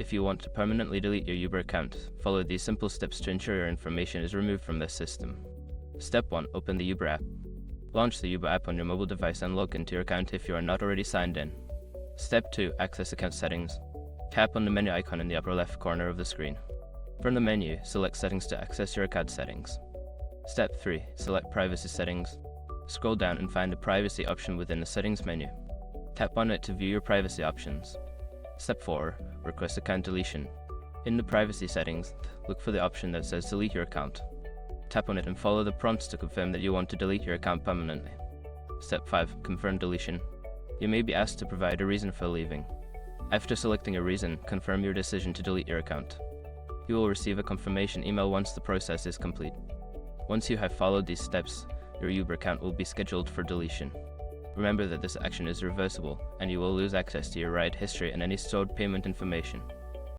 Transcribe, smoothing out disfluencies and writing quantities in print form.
If you want to permanently delete your Uber account, follow these simple steps to ensure your information is removed from this system. Step 1. Open the Uber app. Launch the Uber app on your mobile device and log into your account if you are not already signed in. Step 2. Access account settings. Tap on the menu icon in the upper left corner of the screen. From the menu, select Settings to access your account settings. Step 3. Select Privacy Settings. Scroll down and find the Privacy option within the Settings menu. Tap on it to view your privacy options. Step 4. Request account deletion. In the privacy settings, look for the option that says Delete your account. Tap on it and follow the prompts to confirm that you want to delete your account permanently. Step 5. Confirm deletion. You may be asked to provide a reason for leaving. After selecting a reason, confirm your decision to delete your account. You will receive a confirmation email once the process is complete. Once you have followed these steps, your Uber account will be scheduled for deletion. Remember that this action is reversible, and you will lose access to your ride history and any stored payment information.